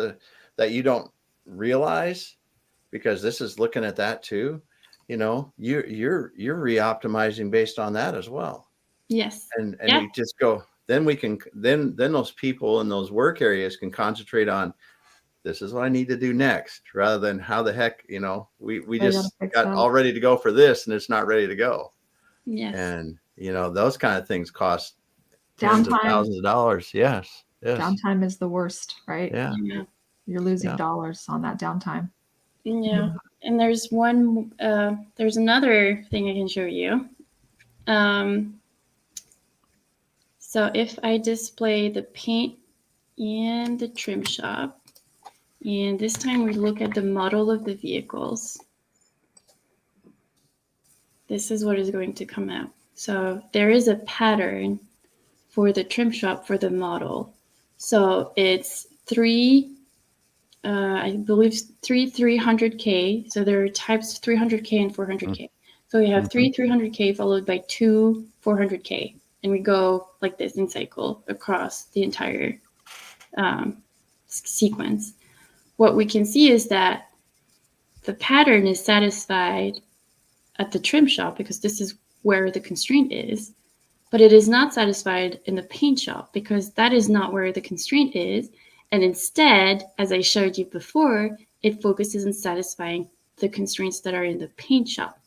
S1: that you don't realize, because this is looking at that too, you're re-optimizing based on that as well.
S3: Yes.
S1: And you just go, then we can, then those people in those work areas can concentrate on, this is what I need to do next, rather than how the heck, we just got all ready to go for this and it's not ready to go.
S3: Yes.
S1: And, those kind of things cost tens of thousands of dollars. Yes.
S2: Downtime is the worst, right?
S1: Yeah.
S2: You're losing dollars on that downtime.
S3: Yeah. And there's another thing I can show you. So if I display the paint and the trim shop, and this time we look at the model of the vehicles, this is what is going to come out. So there is a pattern for the trim shop for the model. So it's I believe three 300K. So there are types 300K and 400K. So we have three 300K followed by two 400K. And we go like this in cycle across the entire sequence. What we can see is that the pattern is satisfied at the trim shop because this is where the constraint is. but it is not satisfied in the paint shop because that is not where the constraint is. And instead, as I showed you before, it focuses on satisfying the constraints that are in the paint shop.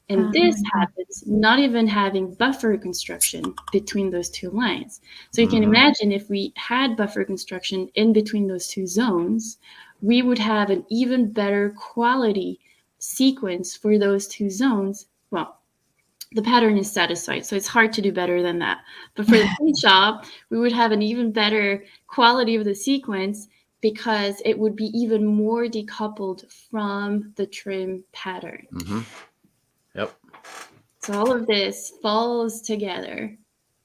S3: And this happens not even having buffer construction between those two lines. So you can imagine if we had buffer construction in between those two zones, we would have an even better quality sequence for those two zones. Well, the pattern is satisfied, so it's hard to do better than that. But for the paint shop, we would have an even better quality of the sequence because it would be even more decoupled from the trim pattern.
S1: Yep.
S3: So all of this falls together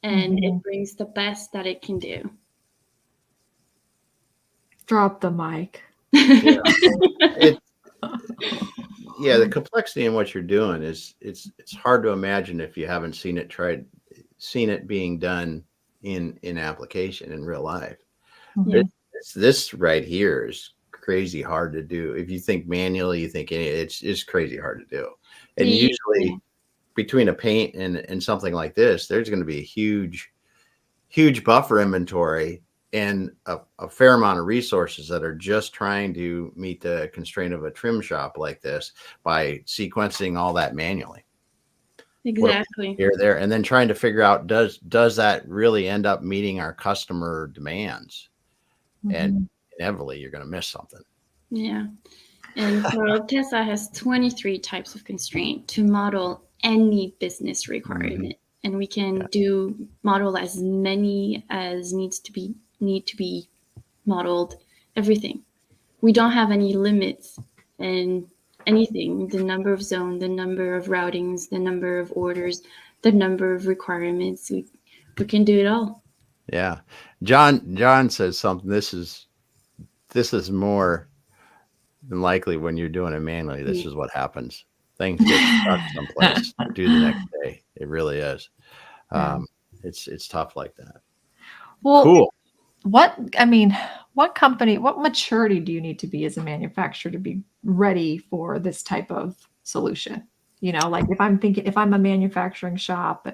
S3: and it brings the best that it can do.
S2: Drop the mic.
S1: Yeah, the complexity in what you're doing is it's hard to imagine if you haven't seen it being done in application in real life.
S3: Yeah.
S1: This right here is crazy hard to do. If you think manually, you think it's crazy hard to do. And usually between a paint and something like this, there's going to be a huge buffer inventory and a fair amount of resources that are just trying to meet the constraint of a trim shop like this by sequencing all that manually.
S3: Exactly.
S1: Here, there, and then trying to figure out, does that really end up meeting our customer demands? And inevitably you're going to miss something.
S3: Yeah. And so Tessa has 23 types of constraint to model any business requirement. And we can model as many as need to be modeled, everything. We don't have any limits in anything, the number of zones, the number of routings, the number of orders, the number of requirements. We can do it all.
S1: Yeah. John says something. This is more than likely when you're doing it manually. This is what happens. Things get stuck someplace or due the next day. It really is. It's tough like that.
S2: Well,
S1: cool.
S2: What maturity do you need to be as a manufacturer to be ready for this type of solution? Like if I'm a manufacturing shop,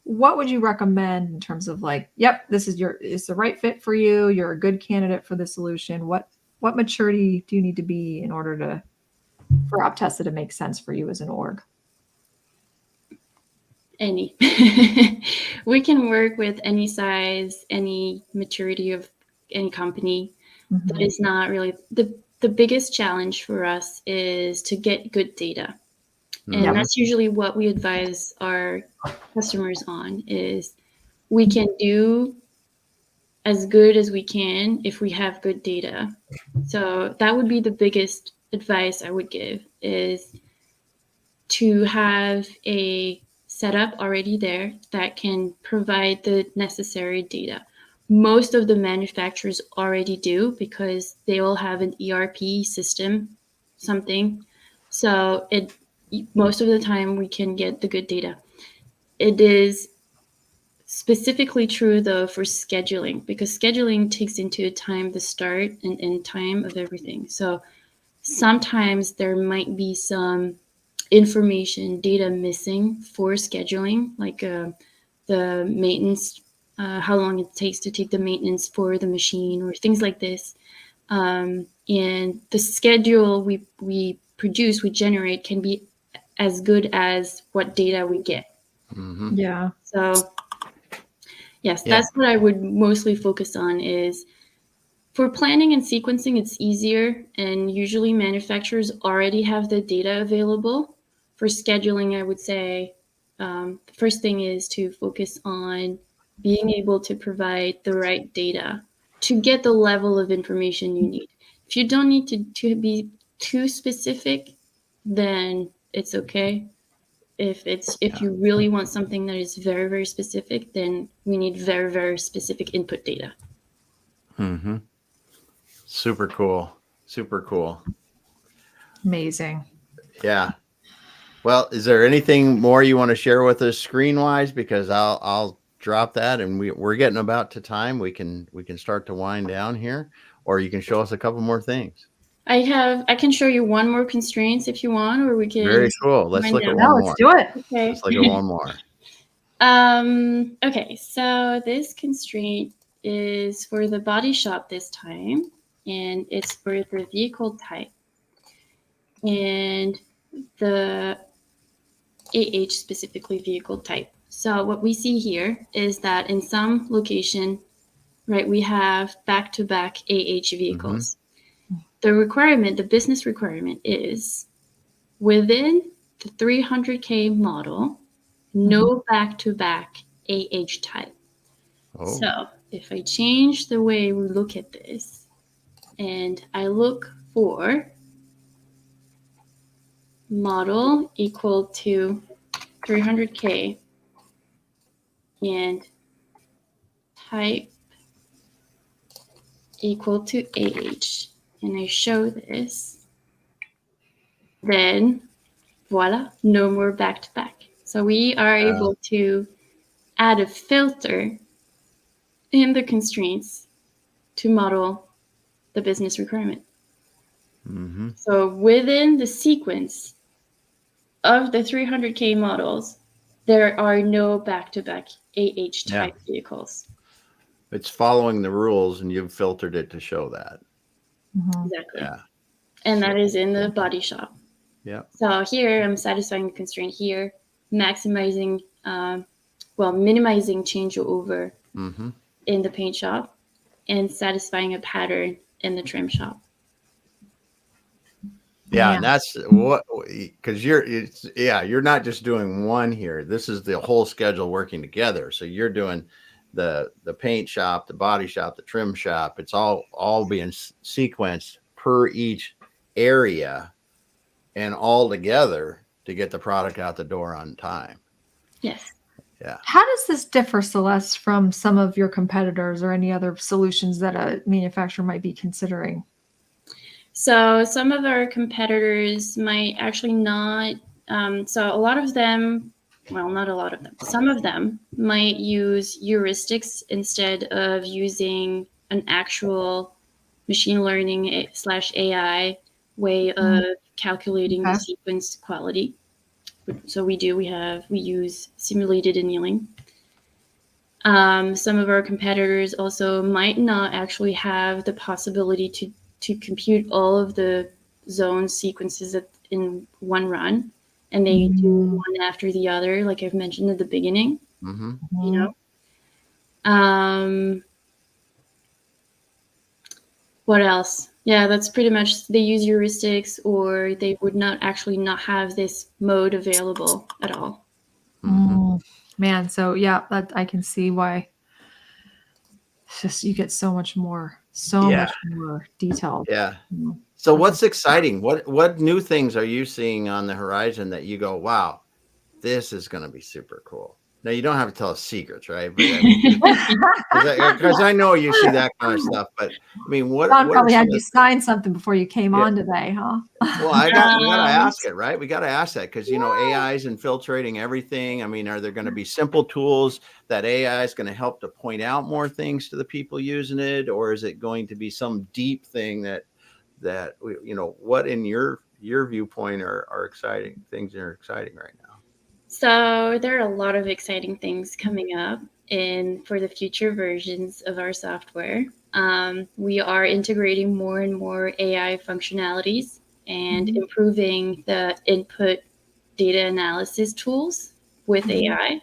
S2: what would you recommend in terms of like, yep, it's the right fit for you. You're a good candidate for the solution. What maturity do you need to be in order for Optessa to make sense for you as an org?
S3: Any. We can work with any size, any maturity of any company. That is not really the biggest challenge for us is to get good data. And that's usually what we advise our customers on is we can do as good as we can if we have good data. So that would be the biggest advice I would give is to have a setup already there that can provide the necessary data. Most of the manufacturers already do because they all have an ERP system, something. So most of the time we can get the good data. It is specifically true though for scheduling because scheduling takes into account the start and end time of everything. So sometimes there might be some information data missing for scheduling, like the maintenance, how long it takes to take the maintenance for the machine or things like this. And the schedule we generate can be as good as what data we get.
S2: Yeah.
S3: So yes, that's what I would mostly focus on is for planning and sequencing, it's easier. And usually manufacturers already have the data available. For scheduling, I would say the first thing is to focus on being able to provide the right data to get the level of information you need. If you don't need to be too specific, then it's okay. If you really want something that is very, very specific, then we need very, very specific input data.
S1: Super cool. Super cool.
S2: Amazing.
S1: Yeah. Well, is there anything more you want to share with us screen wise? Because I'll drop that and we're getting about to time. We can start to wind down here, or you can show us a couple more things.
S3: I can show you one more constraints if you want, or we can.
S1: Very cool. Let's look at one more.
S2: Let's do it.
S3: Okay.
S1: Let's look at one more.
S3: Okay, so this constraint is for the body shop this time, and it's for the vehicle type. And the AH, specifically vehicle type. So what we see here is that in some location, right, we have back-to-back AH vehicles. The requirement, the business requirement is within the 300K model, no back-to-back AH type.
S1: Oh.
S3: So if I change the way we look at this and I look for model equal to 300K and type equal to AH, and I show this, then voila, no more back-to-back. So we are able to add a filter in the constraints to model the business requirement. So within the sequence of the 300K models, there are no back-to-back AH type vehicles.
S1: It's following the rules, and you've filtered it to show that.
S3: Exactly.
S1: Yeah.
S3: And that is in the body shop.
S1: Yeah.
S3: So here I'm satisfying the constraint here, maximizing, minimizing changeover in the paint shop, and satisfying a pattern in the trim shop.
S1: Yeah, and that's what, because you're not just doing one here. This is the whole schedule working together. So you're doing the paint shop, the body shop, the trim shop. It's all being sequenced per each area and all together to get the product out the door on time.
S3: Yes.
S1: Yeah.
S2: How does this differ, Celeste, from some of your competitors or any other solutions that a manufacturer might be considering?
S3: So some of our competitors might actually not. So a lot of them, well, not a lot of them. Some of them might use heuristics instead of using an actual machine learning / AI way of calculating the sequence quality. So we use simulated annealing. Some of our competitors also might not actually have the possibility to compute all of the zone sequences in one run, and they do one after the other, like I've mentioned at the beginning. You know. What else? Yeah, that's pretty much, they use heuristics, or they would not have this mode available at all.
S2: Man, so yeah, that I can see why. It's just you get so much more detailed.
S1: Yeah. So what's exciting? What new things are you seeing on the horizon that you go, wow, this is going to be super cool? Now, you don't have to tell us secrets, right? But I mean, because I know you see that kind of stuff. But I mean, what
S2: probably
S1: are
S2: had you sign something before you came on today, huh?
S1: Well, we got to ask it, right? We got to ask that because, AI is infiltrating everything. I mean, are there going to be simple tools that AI is going to help to point out more things to the people using it? Or is it going to be some deep thing that what in your viewpoint are exciting things that are exciting right now?
S3: So there are a lot of exciting things coming up for the future versions of our software. We are integrating more and more AI functionalities and improving the input data analysis tools with AI.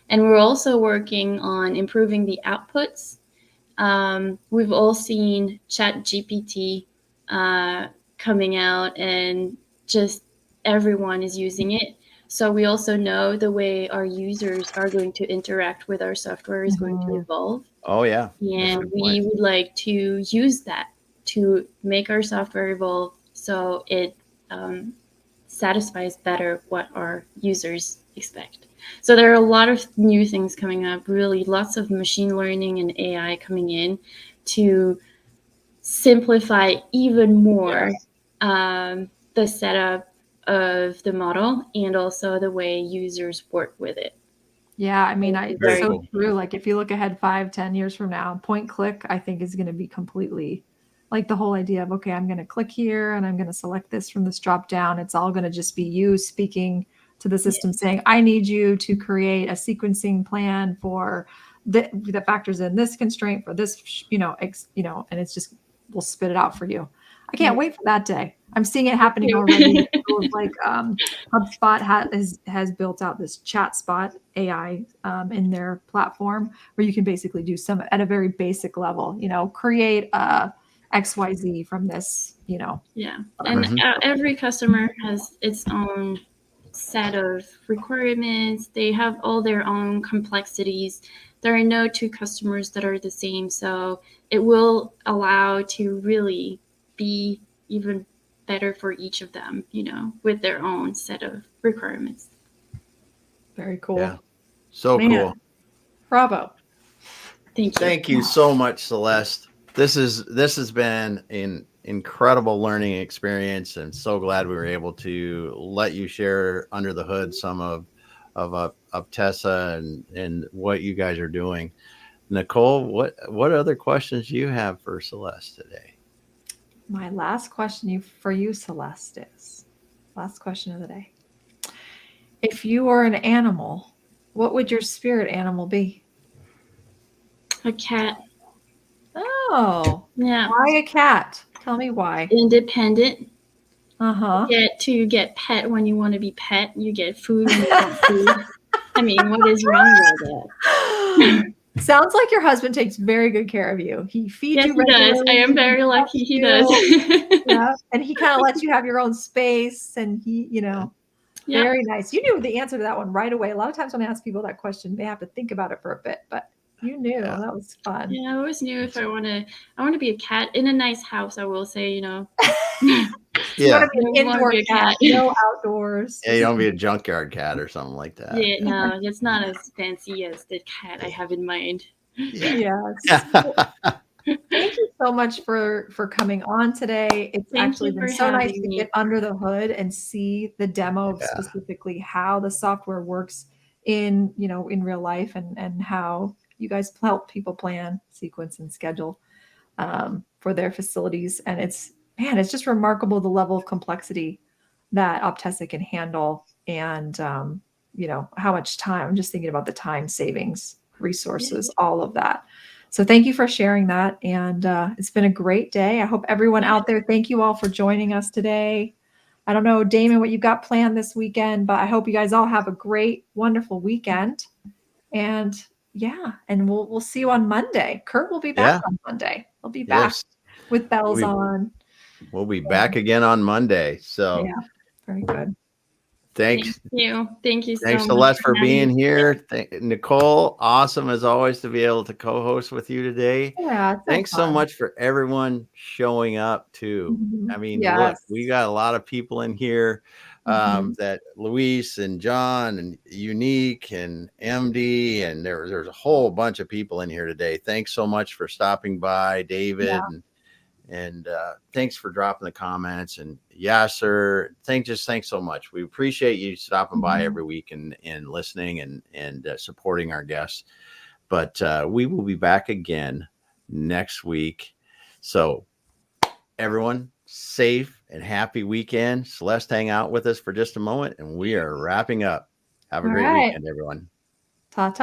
S3: And we're also working on improving the outputs. We've all seen ChatGPT coming out, and just everyone is using it. So we also know the way our users are going to interact with our software is going to evolve.
S1: Oh, yeah.
S3: And we would like to use that to make our software evolve so it satisfies better what our users expect. So there are a lot of new things coming up, really lots of machine learning and AI coming in to simplify even more the setup of the model and also the way users work with it.
S2: Yeah, I mean, it's
S1: Very
S2: so
S1: cool.
S2: true. Like if you look ahead 5-10 years from now, point click, I think is going to be completely like the whole idea of, okay, I'm going to click here and I'm going to select this from this drop down. It's all going to just be you speaking to the system saying, I need you to create a sequencing plan for that factors in this constraint for this, and it's just, we'll spit it out for you. I can't wait for that day. I'm seeing it happening already. Like HubSpot has built out this ChatSpot AI in their platform where you can basically do some at a very basic level, create a XYZ from this,
S3: Yeah. And every customer has its own set of requirements. They have all their own complexities. There are no two customers that are the same. So it will allow to really be even better for each of them, with their own set of requirements.
S2: Very cool.
S1: Yeah. So cool.
S2: Bravo.
S3: Thank you.
S1: Thank you so much, Celeste. This has been an incredible learning experience, and so glad we were able to let you share under the hood some of Tessa and what you guys are doing. Nicole, what other questions do you have for Celeste today?
S2: My last question for you, Celeste, is last question of the day. If you were an animal, what would your spirit animal be?
S3: A cat.
S2: Oh,
S3: yeah.
S2: Why a cat? Tell me why.
S3: Independent.
S2: You
S3: get pet when you want to be pet. You get food when you want food. I mean, what is wrong with that?
S2: Sounds like your husband takes very good care of you. He feeds you regularly.
S3: He does. I am very lucky he does.
S2: Yeah. And he kind of lets you have your own space, and he, very nice. You knew the answer to that one right away. A lot of times when I ask people that question, they have to think about it for a bit, but you knew. That was fun.
S3: Yeah, I always knew if I want to be a cat in a nice house, I will say,
S2: You want to be an indoor cat, no outdoors.
S1: Yeah, you don't be a junkyard cat or something like that.
S3: Yeah, no, it's not as fancy as the cat I have in mind.
S2: Yes. Thank you so much for coming on today. It's actually been so nice to get under the hood and see the demo of specifically how the software works in real life, and how you guys help people plan, sequence, and schedule for their facilities. And it's just remarkable the level of complexity that Optessa can handle, and how much time. I'm just thinking about the time savings, resources, all of that. So thank you for sharing that. And it's been a great day. I hope everyone out there, thank you all for joining us today. I don't know, Damon, what you've got planned this weekend, but I hope you guys all have a great, wonderful weekend. And and we'll see you on Monday. Kurt will be back on Monday. He'll be back with bells on.
S1: We'll be back again on Monday. So
S2: very good.
S1: Thanks.
S3: Thank you. Thank you so much.
S1: Thanks, Celeste, for being here. Nicole, awesome as always to be able to co-host with you today.
S2: Yeah.
S1: Thanks so much for everyone showing up too. I mean, look, we got a lot of people in here that Luis and John and Unique and MD, and there's a whole bunch of people in here today. Thanks so much for stopping by, David, and thanks for dropping the comments, and Yasser, thanks so much. We appreciate you stopping by every week and listening and supporting our guests. But we will be back again next week. So everyone, safe and happy weekend. Celeste, hang out with us for just a moment, and we are wrapping up. Have a great weekend, everyone.
S2: Ta-ta.